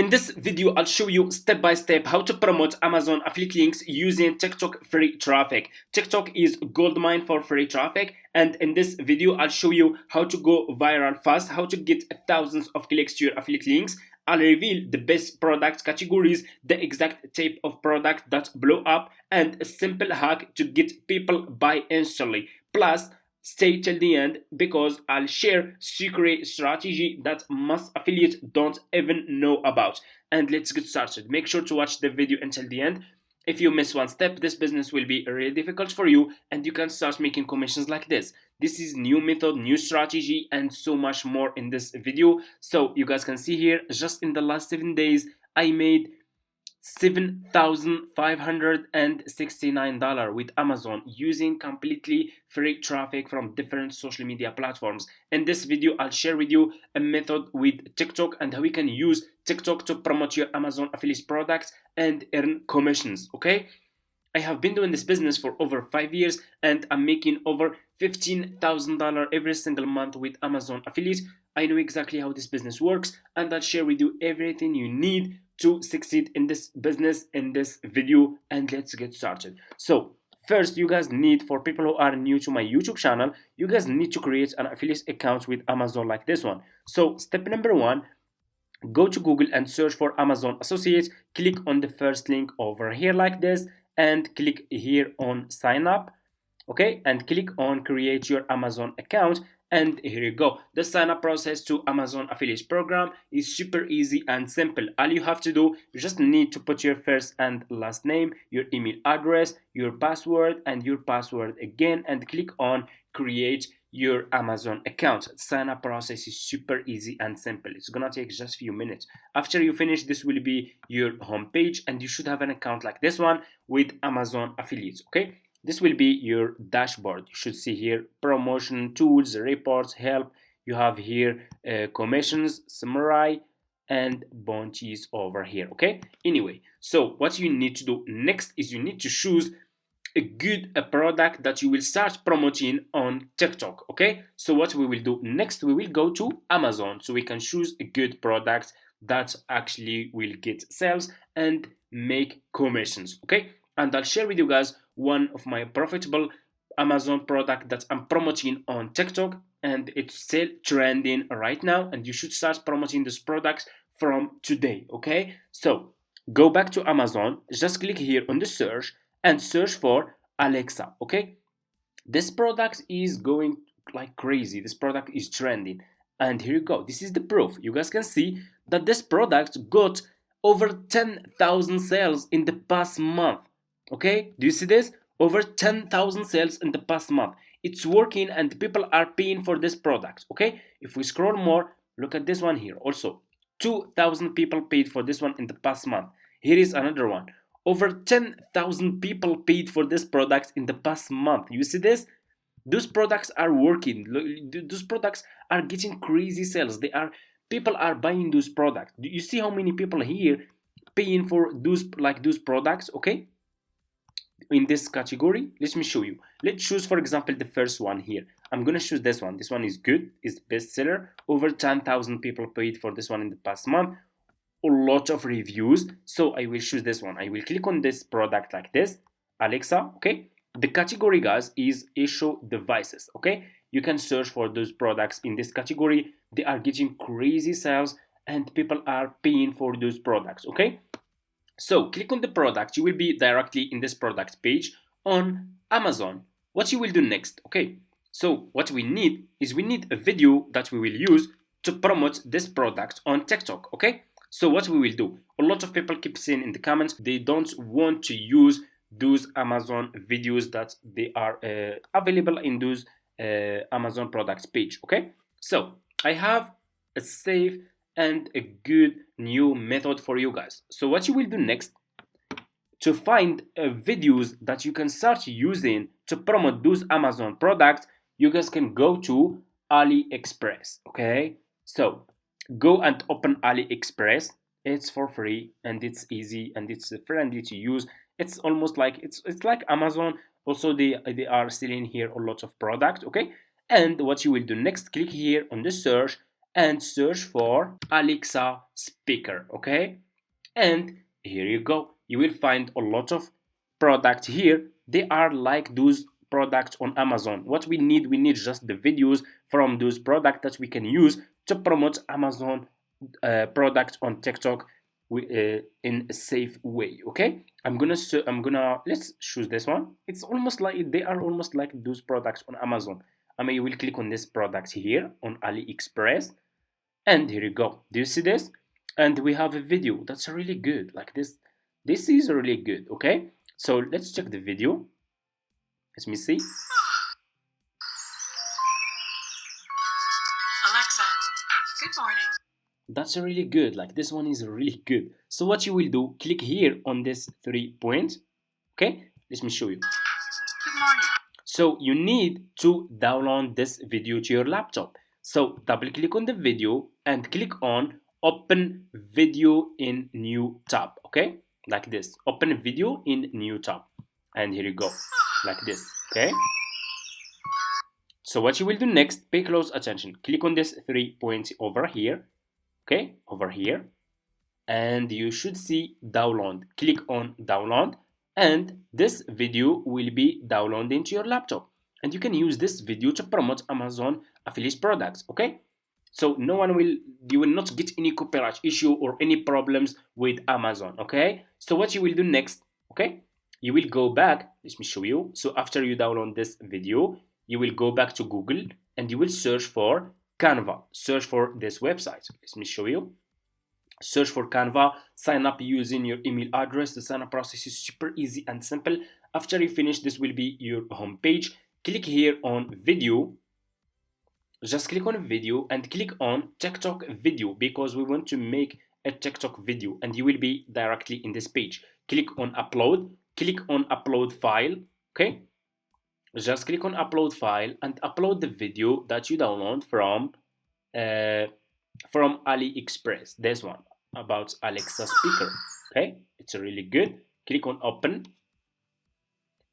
In this video, I'll show you step by step how to promote Amazon affiliate links using TikTok free traffic. TikTok is goldmine for free traffic, and in this video, I'll show you how to go viral fast, how to get thousands of clicks to your affiliate links. I'll reveal the best product categories, the exact type of product that blow up, and a simple hack to get people buy instantly. Plus, stay till the end because I'll share secret strategy that most affiliates don't even know about. And let's get started. Make sure to watch the video until the end. If you miss one step, this business will be really difficult for you and you can start making commissions like this. This is new method, new strategy, and so much more in this video. So you guys can see here, just in the last 7 days, I made $7,569 with Amazon using completely free traffic from different social media platforms. In this video, I'll share with you a method with TikTok and how we can use TikTok to promote your Amazon affiliate products and earn commissions. Okay, I have been doing this business for over 5 years and I'm making over $15,000 every single month with Amazon affiliate. I know exactly how this business works and I'll share with you everything you need to succeed in this business in this video, and let's get started. So first, you guys need, for people who are new to my YouTube channel, you guys need to create an affiliate account with Amazon like this one. So step number one, go to Google and search for Amazon Associates. Click on the first link over here like this and click here on sign up. Okay, and click on create your Amazon account, and here you go. The sign up process to Amazon affiliate program is super easy and simple. All you have to do, you just need to put your first and last name, your email address, your password, and your password again, and click on create your Amazon account. Sign up process is super easy and simple. It's gonna take just a few minutes. After you finish, this will be your home page and you should have an account like this one with Amazon affiliates. Okay, this will be your dashboard. You should see here promotion, tools, reports, help. You have here commissions, summary, and bounties over here. Okay, anyway, so what you need to do next is you need to choose a product that you will start promoting on TikTok. Okay, so what we will do next, we will go to Amazon so we can choose a good product that actually will get sales and make commissions. Okay, and I'll share with you guys one of my profitable Amazon product that I'm promoting on TikTok, and it's still trending right now, and you should start promoting this product from today. Okay, so go back to Amazon, just click here on the search and search for Alexa. Okay, this product is going like crazy. This product is trending, and here you go. This is the proof. You guys can see that this product got over 10,000 sales in the past month. Okay, do you see this? Over 10,000 sales in the past month. It's working and people are paying for this product. Okay, if we scroll more, look at this one here. Also, 2,000 people paid for this one in the past month. Here is another one. Over 10,000 people paid for this product in the past month. You see this? Those products are working. Those products are getting crazy sales. People are buying those products. Do you see how many people here paying for those products? Okay, in this category, let me show you. Let's choose, for example, the first one here. I'm gonna choose this one. This one is good, is bestseller. Over 10,000 people paid for this one in the past month. A lot of reviews, so I will choose this one. I will click on this product like this, Alexa. Okay, the category, guys, is issue devices. Okay, you can search for those products in this category. They are getting crazy sales and people are paying for those products. Okay, so click on the product. You will be directly in this product page on Amazon. What you will do next? Okay, so what we need is we need a video that we will use to promote this product on TikTok. Okay, so what we will do, a lot of people keep saying in the comments they don't want to use those Amazon videos that they are available in those Amazon products page. Okay, so I have a safe and a good new method for you guys. So what you will do next, to find videos that you can start using to promote those Amazon products, you guys can go to AliExpress. Okay, so go and open AliExpress. It's for free and it's easy and it's friendly to use. It's almost like it's like Amazon. Also, they are selling here a lot of product. Okay, and what you will do next, click here on the search and search for Alexa speaker. Okay, and here you go, you will find a lot of products here. They are like those products on Amazon. What we need just the videos from those products that we can use to promote Amazon product on TikTok in a safe way. Okay, let's choose this one. It's almost like they are almost like those products on Amazon. I mean, you will click on this product here on AliExpress, and here you go. Do you see this? And we have a video that's really good. Like this is really good. Okay, so let's check the video. Let me see. Alexa, good morning. That's really good. Like this one is really good. So what you will do, click here on this 3 points. Okay, let me show you. Good morning. So you need to download this video to your laptop. So double click on the video and click on open video in new tab. Okay, like this, open video in new tab, and here you go, like this. Okay, so what you will do next, pay close attention, click on this 3 points over here. Okay, over here, and you should see download. Click on download, and this video will be downloaded into your laptop, and you can use this video to promote Amazon affiliate products. Okay, so you will not get any copyright issue or any problems with Amazon. Okay, so what you will do next, okay, you will go back. Let me show you. So after you download this video, you will go back to Google and you will search for Canva. Search for this website. Let me show you. Search for Canva, sign up using your email address. The sign up process is super easy and simple. After you finish, this will be your home page. Click here on video. Just click on video and click on TikTok video, because we want to make a TikTok video, and you will be directly in this page. Click on upload. Click on upload file. Okay, just click on upload file and upload the video that you download from AliExpress. This one about Alexa speaker. Okay, it's really good. Click on open,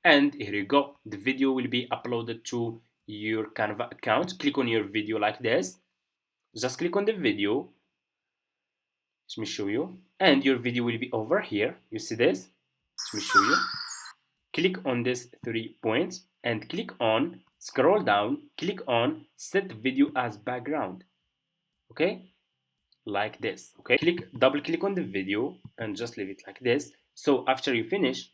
and here you go. The video will be uploaded to your Canva account. Click on your video like this. Just click on the video. Let me show you. And your video will be over here. You see this? Let me show you. Click on this 3 points and click on, scroll down, click on set video as background. Okay, like this. Okay, double click on the video and just leave it like this. So after you finish,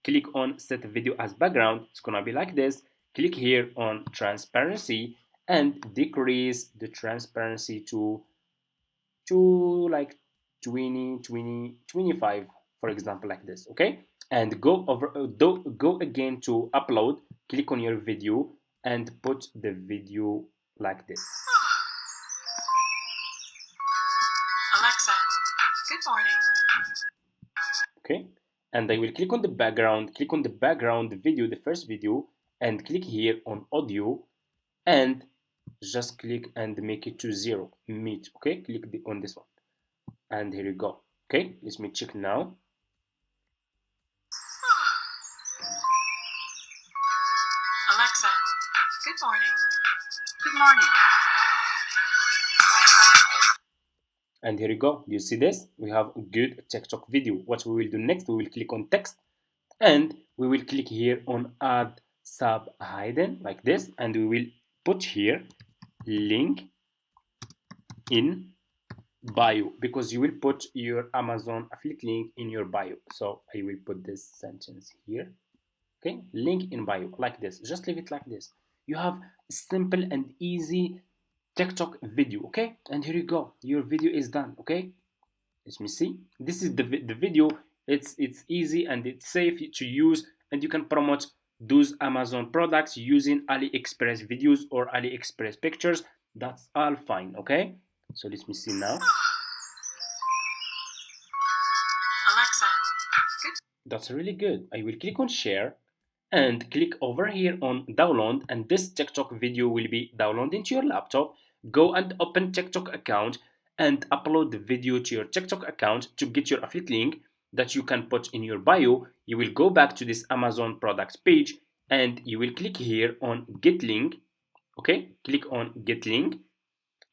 click on set video as background. It's gonna be like this. Click here on transparency and decrease the transparency to like 25, for example, like this. Okay, and go again to upload. Click on your video and put the video like this. Alexa, good morning. Okay, and I will click on the background. Click on the background video, the first video, and click here on audio, and just click and make it to 0 mute. Okay, click on this one, and here you go. Okay, let me check now. Alexa, good morning. Good morning. And here you go. You see this? We have a good TikTok video. What we will do next, we will click on text, and we will click here on add sub hidden like this, and we will put here link in bio, because you will put your Amazon affiliate link in your bio. So I will put this sentence here. Okay, link in bio like this. Just leave it like this. You have a simple and easy TikTok video. Okay, and here you go. Your video is done. Okay, let me see. This is the video. It's easy and it's safe to use, and you can promote those Amazon products using AliExpress videos or AliExpress pictures. That's all fine. Okay, so let me see now. Alexa, good. That's really good. I will click on share and click over here on download, and this TikTok video will be downloaded into your laptop. Go and open TikTok account and upload the video to your TikTok account to get your affiliate link that you can put in your bio. You will go back to this Amazon products page and you will click here on get link. Okay, click on get link,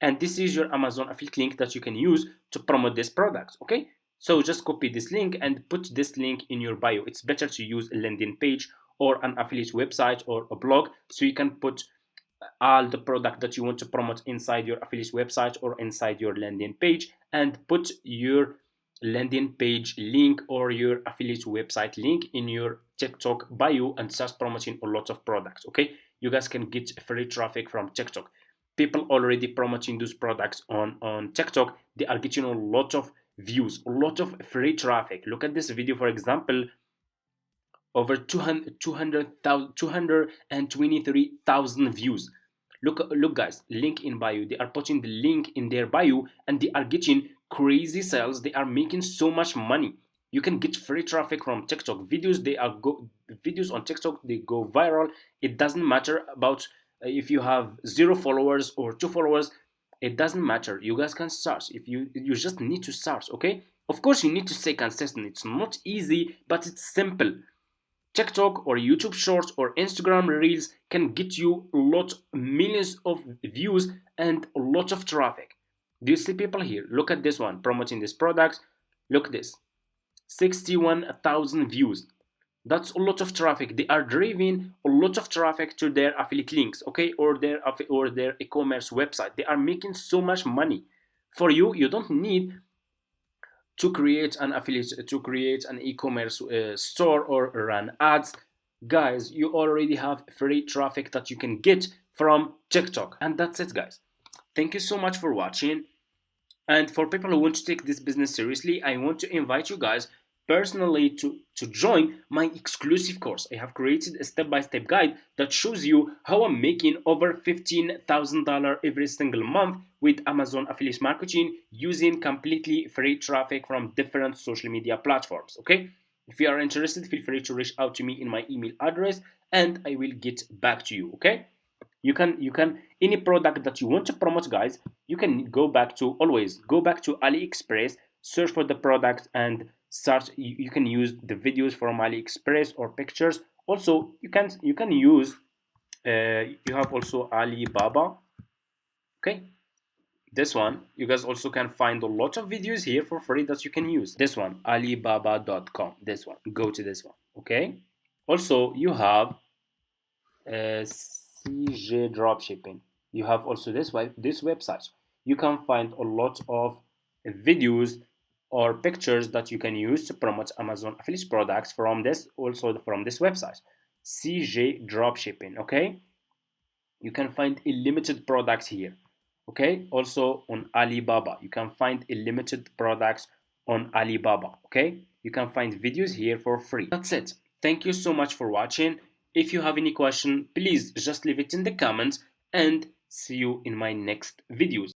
and this is your Amazon affiliate link that you can use to promote this product. Okay, so just copy this link and put this link in your bio. It's better to use a landing page or an affiliate website or a blog, so you can put all the product that you want to promote inside your affiliate website or inside your landing page, and put your landing page link or your affiliate website link in your TikTok bio and start promoting a lot of products. Okay, you guys can get free traffic from TikTok. People already promoting those products on TikTok, they are getting a lot of views, a lot of free traffic. Look at this video, for example, over 223,000 views. Look guys, link in bio. They are putting the link in their bio and they are getting crazy sales. They are making so much money. You can get free traffic from TikTok videos. Videos on TikTok, they go viral. It doesn't matter about if you have 0 followers or 2 followers. It doesn't matter. You guys can start. If you just need to start. Okay, of course you need to stay consistent. It's not easy, but it's simple. TikTok or YouTube Shorts or Instagram Reels can get you a lot, millions of views and a lot of traffic. Do you see people here? Look at this one promoting this product. Look at this, 61,000 views. That's a lot of traffic. They are driving a lot of traffic to their affiliate links, okay, or their e-commerce website. They are making so much money. For you, you don't need to create an affiliate, to create an e-commerce store or run ads. Guys, you already have free traffic that you can get from TikTok, and that's it guys. Thank you so much for watching. And for people who want to take this business seriously, I want to invite you guys personally to join my exclusive course. I have created a step-by-step guide that shows you how I'm making over $15,000 every single month with Amazon affiliate marketing using completely free traffic from different social media platforms. Okay, if you are interested, feel free to reach out to me in my email address and I will get back to you. Okay, you can any product that you want to promote guys, you can always go back to AliExpress, search for the product and start. You can use the videos from AliExpress or pictures. Also you can use you have also Alibaba. Okay, this one you guys also can find a lot of videos here for free that you can use. This one, alibaba.com, this one, go to this one. Okay, also you have CJ dropshipping. You have also this website. You can find a lot of videos or pictures that you can use to promote Amazon affiliate products from this, also from this website, CJ dropshipping. Okay, you can find limited products here. Okay, also on Alibaba you can find limited products on Alibaba. Okay, you can find videos here for free. That's it. Thank you so much for watching. If you have any question, please just leave it in the comments and see you in my next videos.